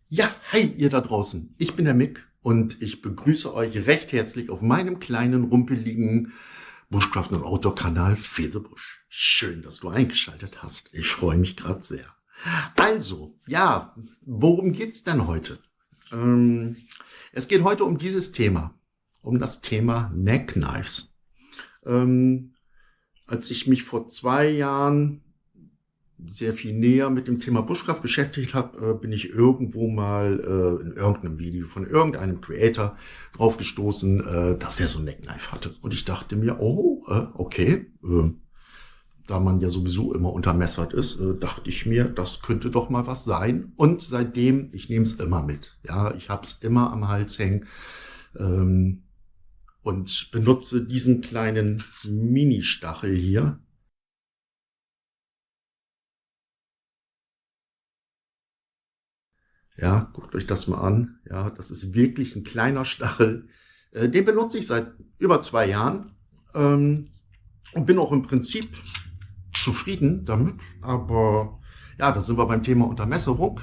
Ja, hi ihr da draußen. Ich bin der Mick und ich begrüße euch recht herzlich auf meinem kleinen, rumpeligen Bushcraft- und Outdoor-Kanal Fesebusch. Schön, dass du eingeschaltet hast. Ich freue mich gerade sehr. Also, ja, worum geht's denn heute? Ähm, Es geht heute um dieses Thema, um das Thema Neckknives. Ähm, Als ich mich vor 2 Jahren sehr viel näher mit dem Thema Bushcraft beschäftigt habe, bin ich irgendwo mal in irgendeinem Video von irgendeinem Creator drauf gestoßen, dass er so ein Neckknife hatte. Und ich dachte mir, oh, okay, da man ja sowieso immer untermessert ist, dachte ich mir, das könnte doch mal was sein. Und seitdem, ich nehme es immer mit. Ja, ich habe es immer am Hals hängen ähm, und benutze diesen kleinen Mini-Stachel hier. Ja, guckt euch das mal an. Ja, das ist wirklich ein kleiner Stachel. Den benutze ich seit über 2 Jahren und bin auch im Prinzip zufrieden damit. Aber ja, da sind wir beim Thema Untermesserung.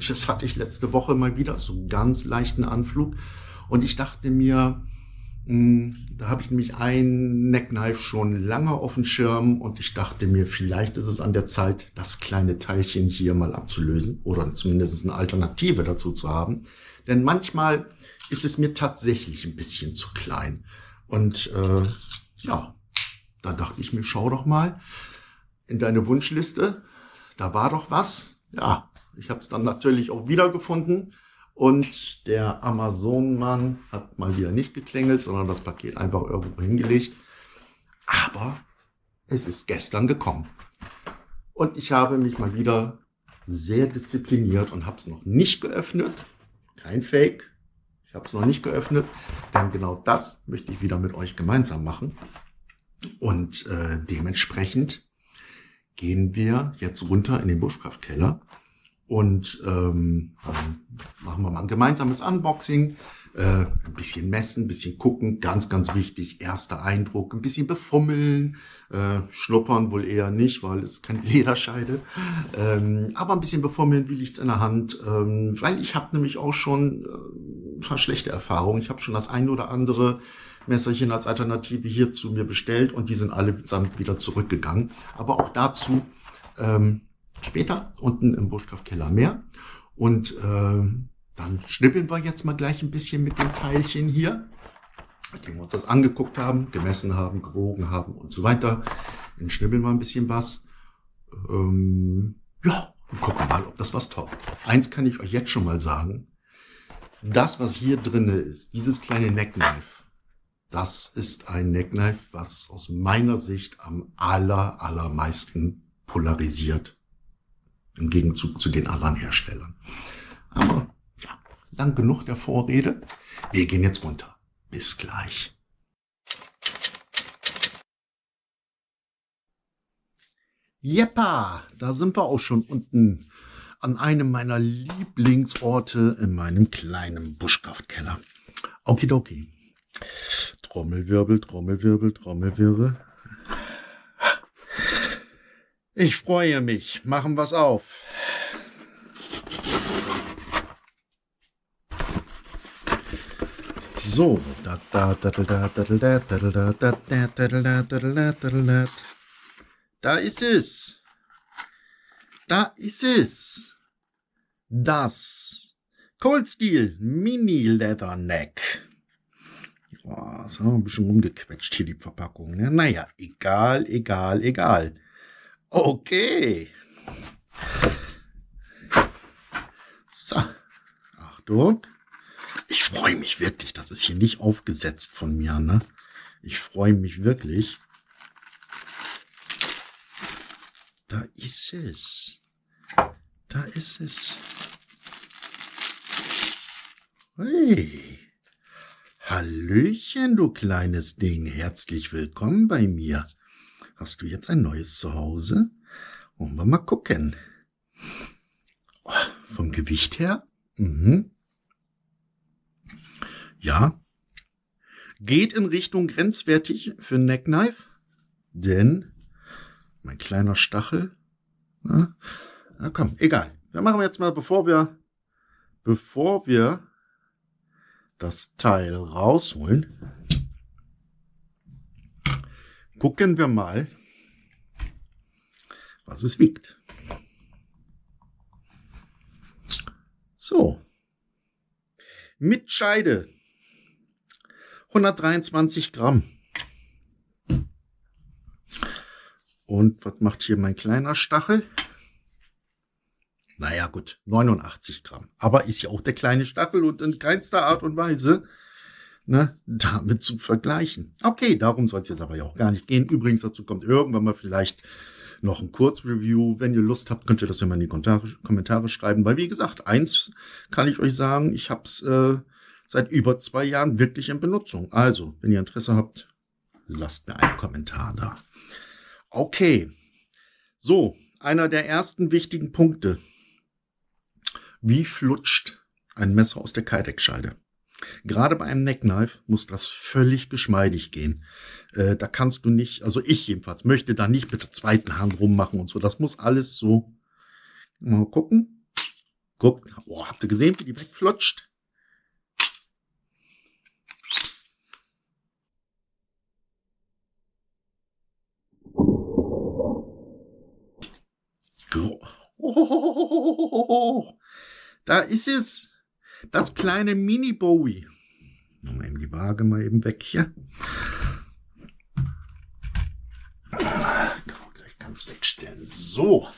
Das hatte ich letzte Woche mal wieder, so einen ganz leichten Anflug. Und ich dachte mir, da habe ich nämlich ein Neckknife schon lange auf dem Schirm und ich dachte mir, vielleicht ist es an der Zeit, das kleine Teilchen hier mal abzulösen oder zumindest eine Alternative dazu zu haben. Denn manchmal ist es mir tatsächlich ein bisschen zu klein. Und ja, da dachte ich mir, schau doch mal in deine Wunschliste, da war doch was. Ja, ich habe es dann natürlich auch wiedergefunden. Und der Amazon-Mann hat mal wieder nicht geklingelt, sondern das Paket einfach irgendwo hingelegt. Aber es ist gestern gekommen. Und ich habe mich mal wieder sehr diszipliniert und habe es noch nicht geöffnet. Kein Fake. Ich habe es noch nicht geöffnet, denn genau das möchte ich wieder mit euch gemeinsam machen. Und dementsprechend gehen wir jetzt runter in den Bushcraft-Keller und machen wir mal ein gemeinsames Unboxing. Ein bisschen messen, ein bisschen gucken, ganz, ganz wichtig, erster Eindruck, ein bisschen befummeln, schnuppern wohl eher nicht, weil es keine Lederscheide, aber ein bisschen befummeln, wie liegt's in der Hand, weil ich habe nämlich auch schon ein paar schlechte Erfahrungen. Ich habe schon das ein oder andere Messerchen als Alternative hier zu mir bestellt und die sind allesamt wieder zurückgegangen. Aber auch dazu später unten im Bushcraft-Keller mehr. Und dann schnippeln wir jetzt mal gleich ein bisschen mit den Teilchen hier, nachdem wir uns das angeguckt haben, gemessen haben, gewogen haben und so weiter. Dann schnippeln wir ein bisschen was. Ja, und gucken mal, ob das was taugt. Eins kann ich euch jetzt schon mal sagen. Das, was hier drin ist, dieses kleine Neckknife, das ist ein Neckknife, was aus meiner Sicht am allermeisten polarisiert. Im Gegenzug zu den anderen Herstellern. Aber ja, lang genug der Vorrede. Wir gehen jetzt runter. Bis gleich. Jeppa, da sind wir auch schon unten an einem meiner Lieblingsorte in meinem kleinen Bushcraft-Keller. Okidoki. Trommelwirbel, Trommelwirbel, Trommelwirbel. Ich freue mich. Machen wir's auf. So, da ist es. Da ist es. Das Cold Steel Mini Leatherneck. Oh, das haben wir ein bisschen rumgequetscht hier, die Verpackung. Ne? Naja, egal, egal, egal. Okay. So, Achtung. Ich freue mich wirklich. Das ist hier nicht aufgesetzt von mir. Ne? Ich freue mich wirklich. Da ist es. Da ist es. Hey. Hallöchen, du kleines Ding. Herzlich willkommen bei mir. Hast du jetzt ein neues Zuhause? Wollen wir mal gucken. Oh, vom Gewicht her? Ja. Geht in Richtung grenzwertig für ein Neckknife. Denn mein kleiner Stachel. Na komm, egal. Wir machen jetzt mal, bevor wir bevor wir das Teil rausholen, gucken wir mal, was es wiegt. So, mit Scheide 123 Gramm. Und was macht hier mein kleiner Stachel? Naja gut, 89 Gramm. Aber ist ja auch der kleine Stachel und in keinster Art und Weise damit zu vergleichen. Okay, darum soll es jetzt aber ja auch gar nicht gehen. Übrigens, dazu kommt irgendwann mal vielleicht noch ein Kurzreview. Wenn ihr Lust habt, könnt ihr das ja mal in die Kommentare schreiben. Weil wie gesagt, eins kann ich euch sagen, ich habe es seit über 2 Jahren wirklich in Benutzung. Also, wenn ihr Interesse habt, lasst mir einen Kommentar da. Okay, so, einer der ersten wichtigen Punkte. Wie flutscht ein Messer aus der Kydex-Scheide? Gerade bei einem Neckknife muss das völlig geschmeidig gehen. Da kannst du nicht, also ich jedenfalls, möchte da nicht mit der zweiten Hand rummachen und so. Das muss alles so. Mal gucken. Guckt. Oh, habt ihr gesehen, wie die wegflutscht? Oh, da ist es. Das kleine Mini-Bowie. Mal eben die Waage mal eben weg hier. Gleich ganz wegstellen. So.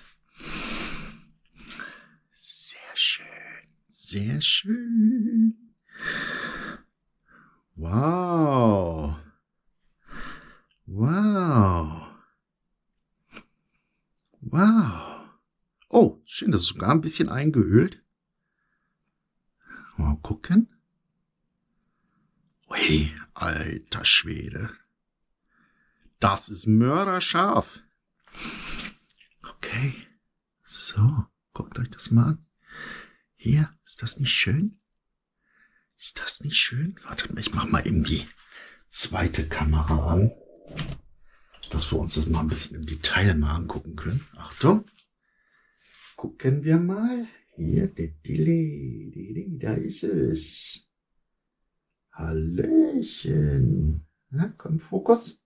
Sehr schön. Sehr schön. Wow. Wow. Wow. Oh, schön, das ist sogar ein bisschen eingeölt. Mal gucken. Ui, alter Schwede. Das ist mörderscharf. Okay. So, guckt euch das mal an. Hier, ist das nicht schön? Ist das nicht schön? Warte mal, ich mach mal eben die zweite Kamera an, dass wir uns das mal ein bisschen im Detail mal angucken können. Achtung. Gucken wir mal. Hier, da ist es. Hallöchen. Na, komm, Fokus.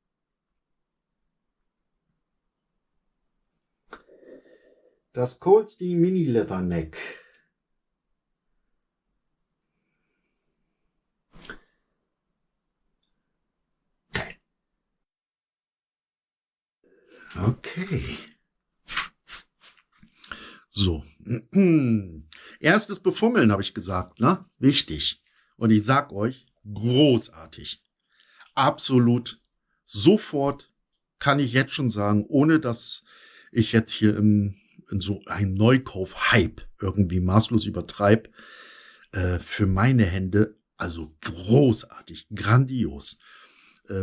Das Cold Steel Mini Leather Neck. Geil. Okay. So. Erstes Befummeln, habe ich gesagt, ne? Wichtig. Und ich sag euch, großartig. Absolut. Sofort kann ich jetzt schon sagen, ohne dass ich jetzt hier in so einem Neukauf-Hype irgendwie maßlos übertreibe, für meine Hände, also großartig, grandios.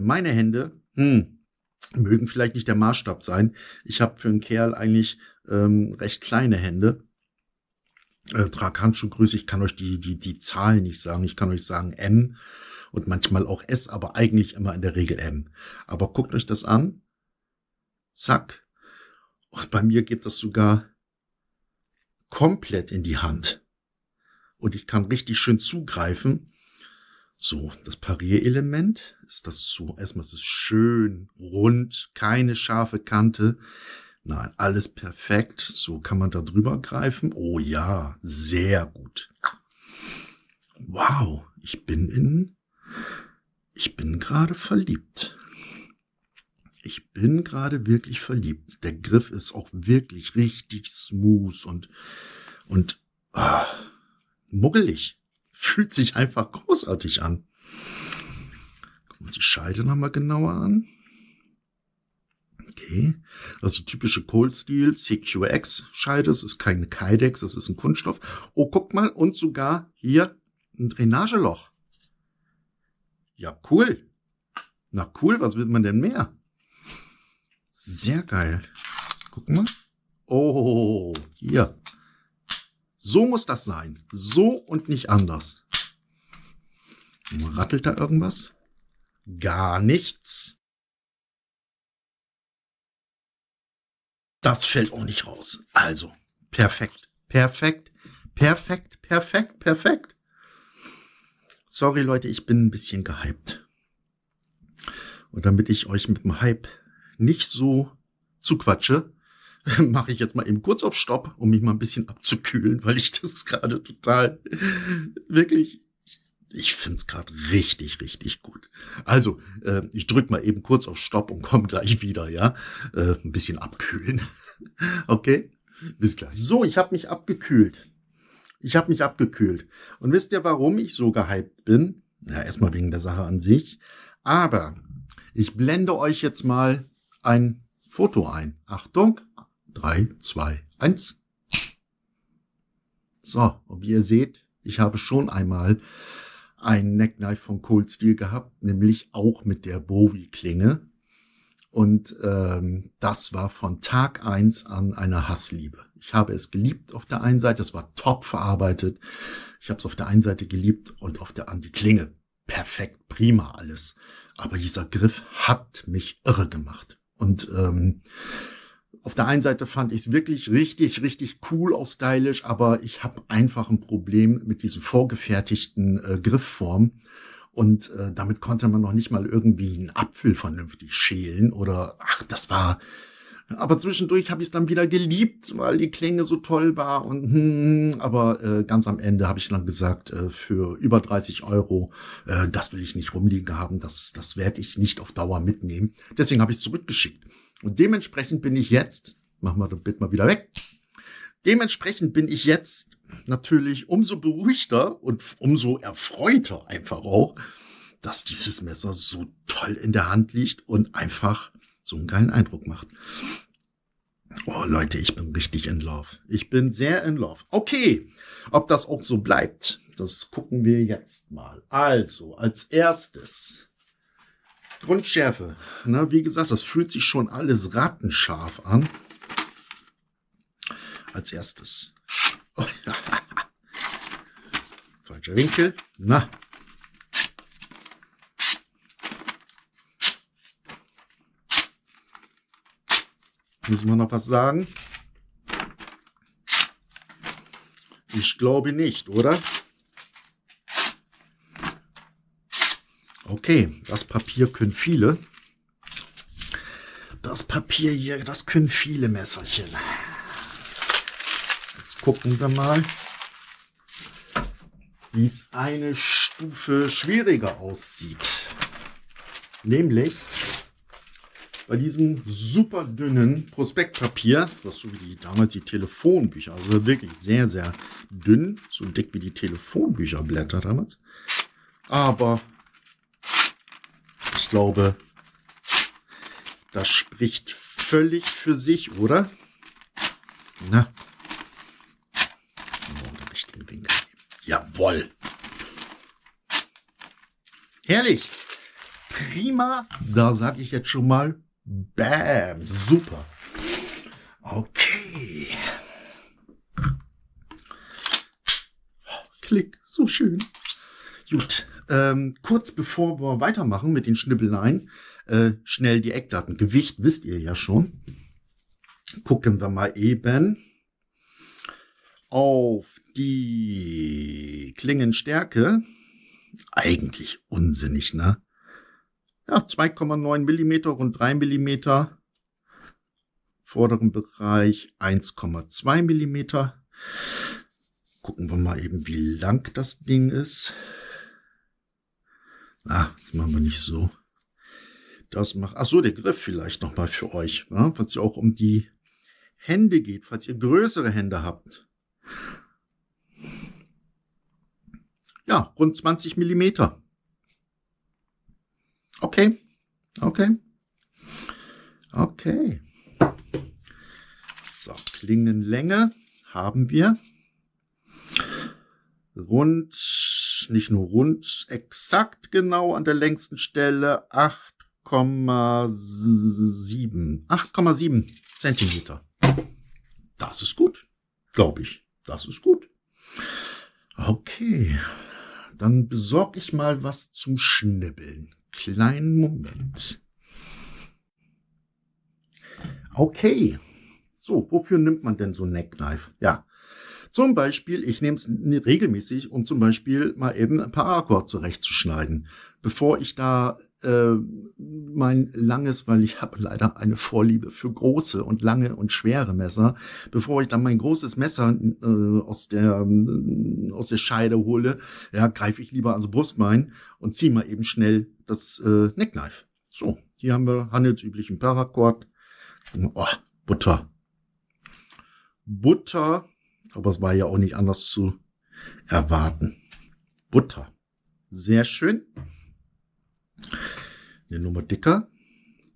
Meine Hände, mögen vielleicht nicht der Maßstab sein. Ich habe für einen Kerl eigentlich recht kleine Hände. Trag Handschuhgröße, ich kann euch die Zahlen nicht sagen. Ich kann euch sagen M und manchmal auch S, aber eigentlich immer in der Regel M. Aber guckt euch das an. Zack. Und bei mir geht das sogar komplett in die Hand. Und ich kann richtig schön zugreifen. So, das Parierelement ist das so. Erstmal ist es schön rund, keine scharfe Kante. Nein, alles perfekt. So kann man da drüber greifen. Oh ja, sehr gut. Wow, ich bin gerade verliebt. Ich bin gerade wirklich verliebt. Der Griff ist auch wirklich richtig smooth und muggelig. Fühlt sich einfach großartig an. Gucken wir uns die Scheide nochmal genauer an. Okay, das ist die typische Cold Steel CQX Scheide. Es ist keine Kydex, das ist ein Kunststoff. Oh, guck mal, und sogar hier ein Drainageloch. Ja, cool. Na cool, was will man denn mehr? Sehr geil. Guck mal. Oh, hier. So muss das sein. So und nicht anders. Rattelt da irgendwas? Gar nichts. Das fällt auch nicht raus. Also, perfekt, perfekt, Perfekt, perfekt, perfekt. Sorry, Leute, ich bin ein bisschen gehypt. Und damit ich euch mit dem Hype nicht so zuquatsche, mache ich jetzt mal eben kurz auf Stopp, um mich mal ein bisschen abzukühlen, weil ich das gerade total, wirklich, ich finde es gerade richtig, richtig gut. Also, ich drücke mal eben kurz auf Stopp und komme gleich wieder, ja? Ein bisschen abkühlen. Okay? Bis gleich. So, ich habe mich abgekühlt. Und wisst ihr, warum ich so gehypt bin? Ja, erstmal wegen der Sache an sich. Aber ich blende euch jetzt mal ein Foto ein. Achtung. 3, 2, 1. So, und wie ihr seht, ich habe schon einmal ein Neckknife von Cold Steel gehabt, nämlich auch mit der Bowie-Klinge. Und das war von Tag 1 an eine Hassliebe. Ich habe es geliebt auf der einen Seite, es war top verarbeitet. Ich habe es auf der einen Seite geliebt und auf der anderen die Klinge. Perfekt, prima alles. Aber dieser Griff hat mich irre gemacht. Und auf der einen Seite fand ich es wirklich richtig, richtig cool, auch stylisch, aber ich habe einfach ein Problem mit diesen vorgefertigten Griffformen. Und damit konnte man noch nicht mal irgendwie einen Apfel vernünftig schälen oder, ach, das war, aber zwischendurch habe ich es dann wieder geliebt, weil die Klinge so toll war und, aber ganz am Ende habe ich dann gesagt, für über 30 Euro, das will ich nicht rumliegen haben, das werde ich nicht auf Dauer mitnehmen. Deswegen habe ich es zurückgeschickt. Und dementsprechend bin ich jetzt, machen wir das Bild mal wieder weg, dementsprechend bin ich jetzt natürlich umso beruhigter und umso erfreuter einfach auch, dass dieses Messer so toll in der Hand liegt und einfach so einen geilen Eindruck macht. Oh Leute, ich bin richtig in love. Ich bin sehr in love. Okay, ob das auch so bleibt, das gucken wir jetzt mal. Also, als erstes Grundschärfe. Na, wie gesagt, das fühlt sich schon alles rattenscharf an. Als erstes. Oh, ja. Falscher Winkel. Na. Müssen wir noch was sagen? Ich glaube nicht, oder? Okay, das Papier können viele. Das Papier hier, das können viele Messerchen. Jetzt gucken wir mal, wie es eine Stufe schwieriger aussieht. Nämlich bei diesem super dünnen Prospektpapier, was so wie damals die Telefonbücher, also wirklich sehr, sehr dünn, so dick wie die Telefonbücherblätter damals. Aber ich glaube, das spricht völlig für sich, oder? Na. Den richtigen Winkel. Jawohl. Herrlich. Prima. Da sage ich jetzt schon mal bam. Super. Okay. Klick. So schön. Gut. Kurz bevor wir weitermachen mit den Schnibbeleien, schnell die Eckdaten. Gewicht wisst ihr ja schon. Gucken wir mal eben auf die Klingenstärke. Eigentlich unsinnig, ne? Ja, 2,9 mm, rund 3 mm. Vorderen Bereich 1,2 mm. Gucken wir mal eben, wie lang das Ding ist. Ah, das machen wir nicht so. Das macht, ach so, der Griff vielleicht noch mal für euch, ja, falls ihr auch um die Hände geht, falls ihr größere Hände habt. Ja, rund 20 mm. Okay, okay, okay. So, Klingenlänge haben wir. Rund, nicht nur rund, exakt genau an der längsten Stelle 8,7 Zentimeter. Das ist gut, glaube ich. Das ist gut. Okay, dann besorge ich mal was zum Schnibbeln. Kleinen Moment. Okay, so, wofür nimmt man denn so ein Neckknife? Ja, Zum Beispiel, ich nehme es regelmäßig, um zum Beispiel mal eben ein Paracord zurechtzuschneiden. Bevor ich da mein langes, weil ich habe leider eine Vorliebe für große und lange und schwere Messer, bevor ich dann mein großes Messer aus der Scheide hole, ja, greife ich lieber ans Brustbein und ziehe mal eben schnell das Neckknife. So, hier haben wir handelsüblichen Paracord. Oh, Butter. Butter, aber es war ja auch nicht anders zu erwarten. Butter. Sehr schön. Eine Nummer dicker.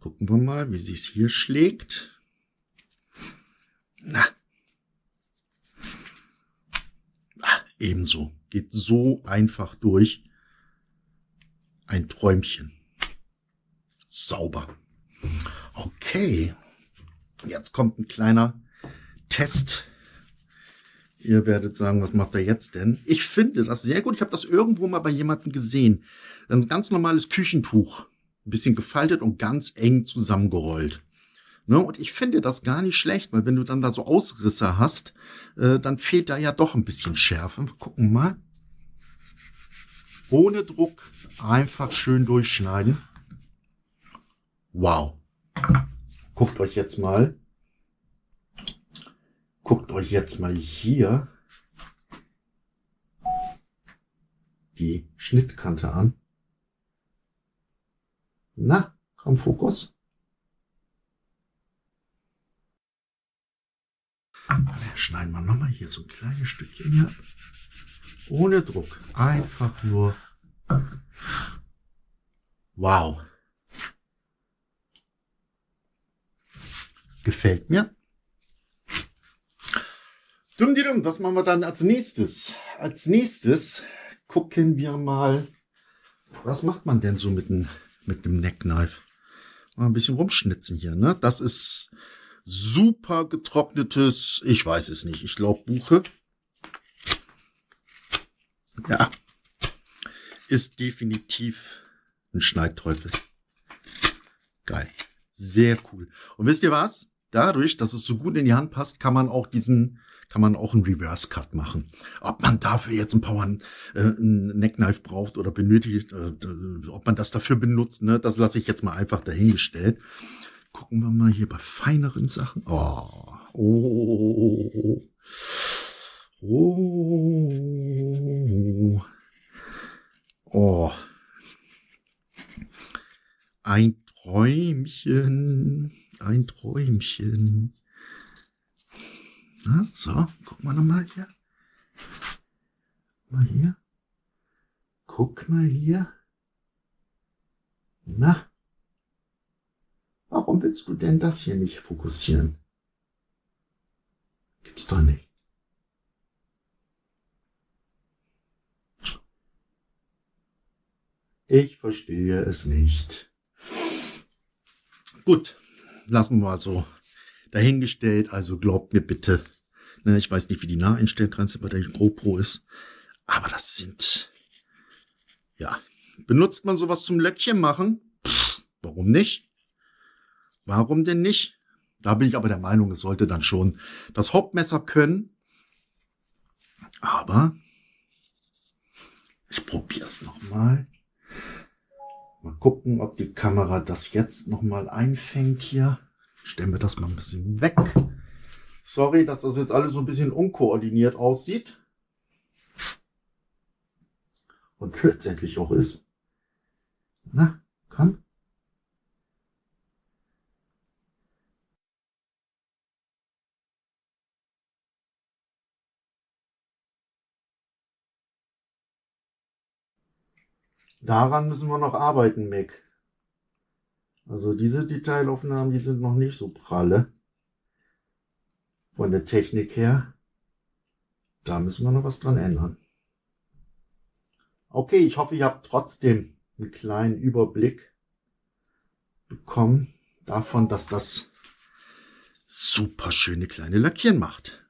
Gucken wir mal, wie sie es hier schlägt. Na. Ebenso. Geht so einfach durch. Ein Träumchen. Sauber. Okay. Jetzt kommt ein kleiner Test. Ihr werdet sagen, was macht er jetzt denn? Ich finde das sehr gut. Ich habe das irgendwo mal bei jemandem gesehen. Ein ganz normales Küchentuch. Ein bisschen gefaltet und ganz eng zusammengerollt. Ne? Und ich finde das gar nicht schlecht, weil wenn du dann da so Ausrisse hast, dann fehlt da ja doch ein bisschen Schärfe. Wir gucken mal. Ohne Druck einfach schön durchschneiden. Wow. Guckt euch jetzt mal hier die Schnittkante an. Na, komm, Fokus. Schneiden wir nochmal hier so ein kleines Stückchen hier. Ohne Druck. Einfach nur. Wow. Gefällt mir. Dumm, was machen wir dann als nächstes? Als nächstes gucken wir mal, was macht man denn so mit dem Neckknife? Mal ein bisschen rumschnitzen hier, ne? Das ist super getrocknetes, ich weiß es nicht, ich glaube Buche. Ja, ist definitiv ein Schneidteufel. Geil, sehr cool. Und wisst ihr was? Dadurch, dass es so gut in die Hand passt, kann man auch einen Reverse Cut machen. Ob man dafür jetzt einen Neckknife braucht oder benötigt, ob man das dafür benutzt, ne, das lasse ich jetzt mal einfach dahingestellt. Gucken wir mal hier bei feineren Sachen. Oh. Ein Träumchen. Ein Träumchen. Na, so, guck mal nochmal hier. Mal hier. Guck mal hier. Na. Warum willst du denn das hier nicht fokussieren? Gibt's doch nicht. Ich verstehe es nicht. Gut, lassen wir mal so dahingestellt. Also glaubt mir bitte. Ne, ich weiß nicht, wie die Naheinstellgrenze bei der GoPro ist. Aber das sind... Ja, benutzt man sowas zum Löckchen machen? Warum nicht? Warum denn nicht? Da bin ich aber der Meinung, es sollte dann schon das Hauptmesser können. Aber ich probiere es nochmal. Mal gucken, ob die Kamera das jetzt nochmal einfängt hier. Stellen wir das mal ein bisschen weg. Sorry, dass das jetzt alles so ein bisschen unkoordiniert aussieht. Und letztendlich auch ist. Na, komm. Daran müssen wir noch arbeiten, Mick. Also diese Detailaufnahmen, die sind noch nicht so pralle. Von der Technik her. Da müssen wir noch was dran ändern. Okay, ich hoffe, ihr habt trotzdem einen kleinen Überblick bekommen davon, dass das super schöne kleine Löckchen macht.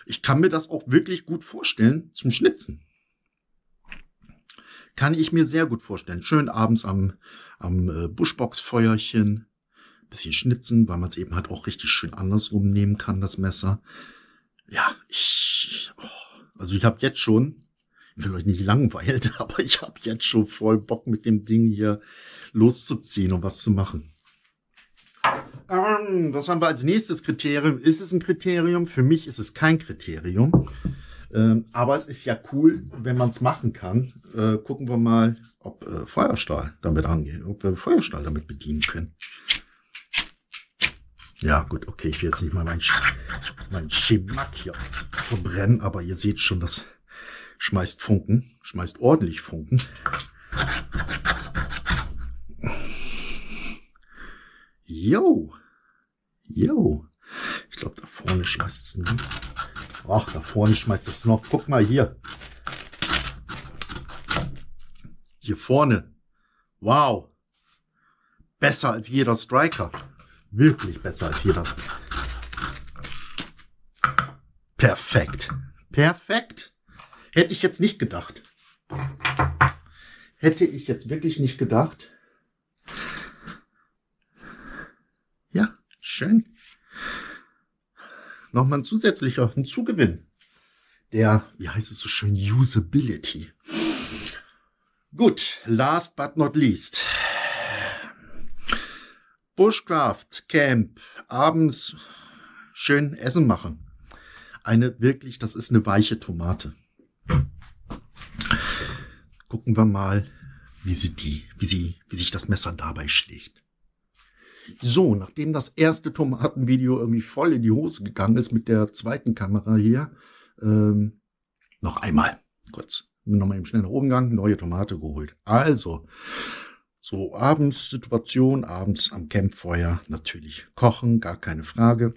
Ich kann mir das auch wirklich gut vorstellen zum Schnitzen. Kann ich mir sehr gut vorstellen. Schön abends am Buschbox-Feuerchen. Bisschen schnitzen, weil man es eben halt auch richtig schön andersrum nehmen kann, das Messer. Ja, also ich habe jetzt schon, ich will euch nicht langweilt, aber ich habe jetzt schon voll Bock mit dem Ding hier loszuziehen und was zu machen. Was haben wir als nächstes Kriterium? Ist es ein Kriterium? Für mich ist es kein Kriterium. Aber es ist ja cool, wenn man es machen kann. Gucken wir mal, ob Feuerstahl damit angeht, ob wir Feuerstahl damit bedienen können. Ja, gut, okay, ich will jetzt nicht mal mein Schimack hier verbrennen, aber ihr seht schon, das schmeißt Funken, schmeißt ordentlich Funken. Jo. Ich glaube, da vorne schmeißt es noch. Ach, da vorne schmeißt es noch. Guck mal hier. Hier vorne. Wow. Besser als jeder Striker. Wirklich besser als jeder. Perfekt. Perfekt. Hätte ich jetzt nicht gedacht. Hätte ich jetzt wirklich nicht gedacht. Ja, schön. Nochmal ein zusätzlicher Hinzugewinn. Der, wie heißt es so schön, Usability. Gut, last but not least. Bushcraft Camp. Abends schön Essen machen. Das ist eine weiche Tomate. Gucken wir mal, wie sich das Messer dabei schlägt. So, nachdem das erste Tomatenvideo irgendwie voll in die Hose gegangen ist mit der zweiten Kamera hier, noch einmal kurz, nochmal eben schnell nach oben gegangen, neue Tomate geholt. Also, so Situation, abends am Campfeuer, natürlich kochen, gar keine Frage.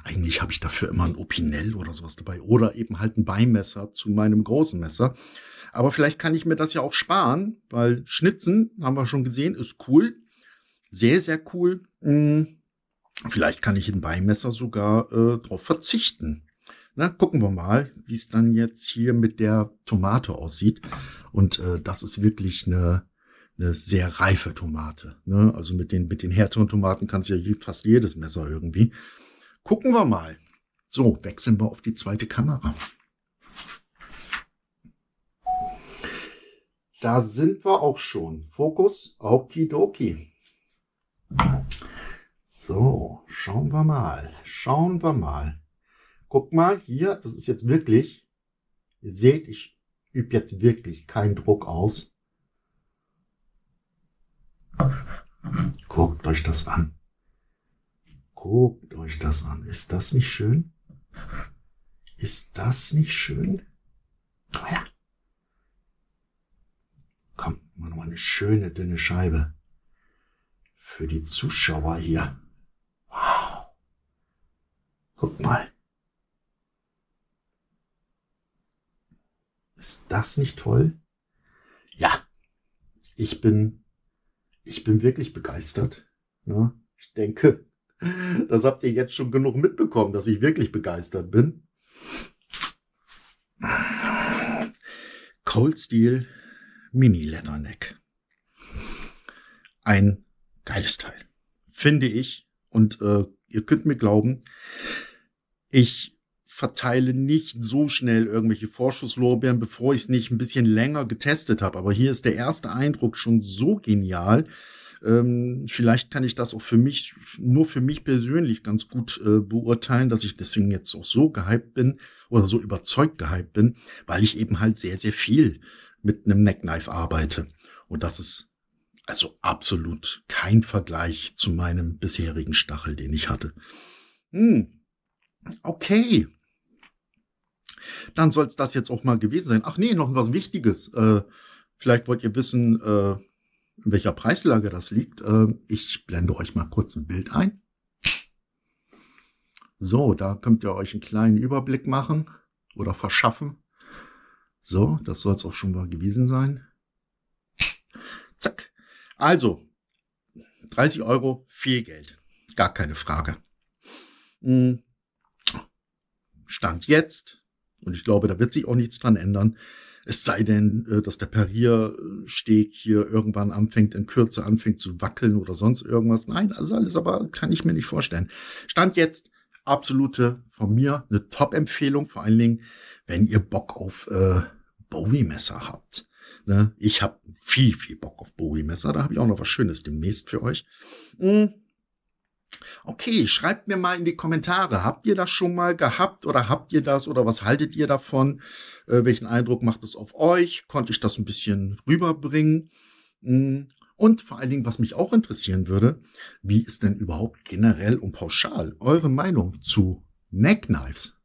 Eigentlich habe ich dafür immer ein Opinel oder sowas dabei oder eben halt ein Beimesser zu meinem großen Messer. Aber vielleicht kann ich mir das ja auch sparen, weil Schnitzen, haben wir schon gesehen, ist cool. Sehr, sehr cool. Vielleicht kann ich ein Beimesser sogar drauf verzichten. Na, gucken wir mal, wie es dann jetzt hier mit der Tomate aussieht. Und das ist wirklich eine sehr reife Tomate. Ne? Also mit den härteren Tomaten kannst du ja fast jedes Messer irgendwie. Gucken wir mal. So, wechseln wir auf die zweite Kamera. Da sind wir auch schon. Fokus, okidoki. So, schauen wir mal. Guck mal, hier, das ist jetzt wirklich, ihr seht, ich übe jetzt wirklich keinen Druck aus. Guckt euch das an. Ist das nicht schön? Oh ja. Komm, machen wir mal eine schöne, dünne Scheibe. Für die Zuschauer hier. Wow. Guck mal. Ist das nicht toll? Ja. Ich bin wirklich begeistert. Ja, ich denke, das habt ihr jetzt schon genug mitbekommen, dass ich wirklich begeistert bin. Cold Steel Mini Leatherneck. Ein geiles Teil, finde ich. Und ihr könnt mir glauben, ich verteile nicht so schnell irgendwelche Vorschusslorbeeren, bevor ich es nicht ein bisschen länger getestet habe. Aber hier ist der erste Eindruck schon so genial. Vielleicht kann ich das auch nur für mich persönlich ganz gut beurteilen, dass ich deswegen jetzt auch so gehypt bin oder so überzeugt gehypt bin, weil ich eben halt sehr, sehr viel mit einem Neckknife arbeite. Und das ist also absolut kein Vergleich zu meinem bisherigen Stachel, den ich hatte. Okay. Dann soll es das jetzt auch mal gewesen sein. Ach nee, noch was Wichtiges. Vielleicht wollt ihr wissen, in welcher Preislage das liegt. Ich blende euch mal kurz ein Bild ein. So, da könnt ihr euch einen kleinen Überblick machen oder verschaffen. So, das soll es auch schon mal gewesen sein. Zack. Also, 30 Euro, viel Geld. Gar keine Frage. Stand jetzt, und ich glaube, da wird sich auch nichts dran ändern, es sei denn, dass der Pariersteg hier irgendwann in Kürze anfängt zu wackeln oder sonst irgendwas. Nein, also alles aber kann ich mir nicht vorstellen. Stand jetzt absolute, von mir eine Top-Empfehlung, vor allen Dingen, wenn ihr Bock auf Bowie-Messer habt. Ne? Ich habe viel Bock auf Bowie-Messer, da habe ich auch noch was Schönes demnächst für euch. Okay, schreibt mir mal in die Kommentare, habt ihr das schon mal gehabt oder habt ihr das oder was haltet ihr davon? Welchen Eindruck macht es auf euch? Konnte ich das ein bisschen rüberbringen? Und vor allen Dingen, was mich auch interessieren würde, wie ist denn überhaupt generell und pauschal eure Meinung zu Neckknives?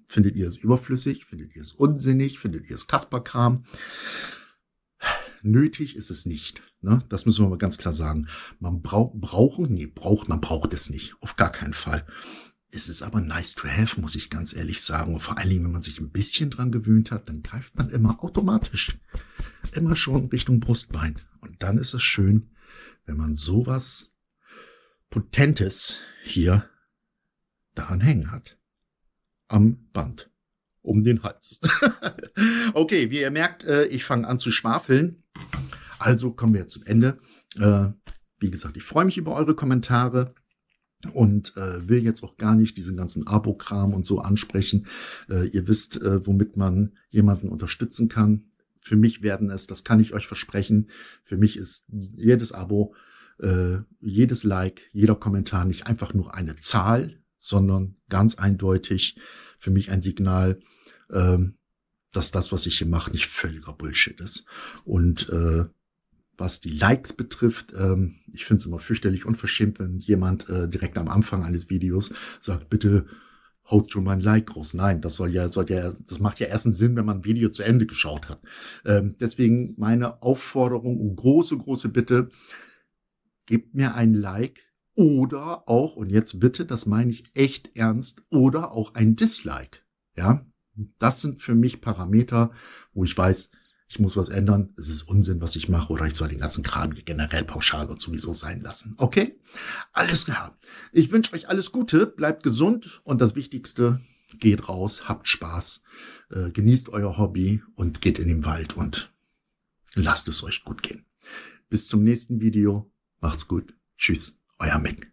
Findet ihr es überflüssig? Findet ihr es unsinnig? Findet ihr es Kasperkram? Nötig ist es nicht. Ne? Das müssen wir mal ganz klar sagen. Man braucht es nicht. Auf gar keinen Fall. Es ist aber nice to have, muss ich ganz ehrlich sagen. Und vor allen Dingen, wenn man sich ein bisschen dran gewöhnt hat, dann greift man immer automatisch immer schon Richtung Brustbein. Und dann ist es schön, wenn man sowas Potentes hier daran hängen hat. Am Band. Um den Hals. Okay, wie ihr merkt, ich fange an zu schwafeln. Also kommen wir jetzt zum Ende. Wie gesagt, ich freue mich über eure Kommentare und will jetzt auch gar nicht diesen ganzen Abo-Kram und so ansprechen. Ihr wisst, womit man jemanden unterstützen kann. Für mich werden es, das kann ich euch versprechen, für mich ist jedes Abo, jedes Like, jeder Kommentar nicht einfach nur eine Zahl, sondern ganz eindeutig für mich ein Signal, dass das, was ich hier mache, nicht völliger Bullshit ist. Und was die Likes betrifft, ich finde es immer fürchterlich unverschämt, wenn jemand direkt am Anfang eines Videos sagt, bitte haut schon mal ein Like raus. Nein, das das macht ja erst einen Sinn, wenn man ein Video zu Ende geschaut hat. Deswegen meine Aufforderung und große Bitte, gebt mir ein Like oder auch, und jetzt bitte, das meine ich echt ernst, oder auch ein Dislike. Ja, das sind für mich Parameter, wo ich weiß, ich muss was ändern, es ist Unsinn, was ich mache, oder ich soll den ganzen Kram hier generell pauschal und sowieso sein lassen. Okay? Alles klar. Ich wünsche euch alles Gute, bleibt gesund und das Wichtigste, geht raus, habt Spaß, genießt euer Hobby und geht in den Wald und lasst es euch gut gehen. Bis zum nächsten Video. Macht's gut. Tschüss, euer Mick.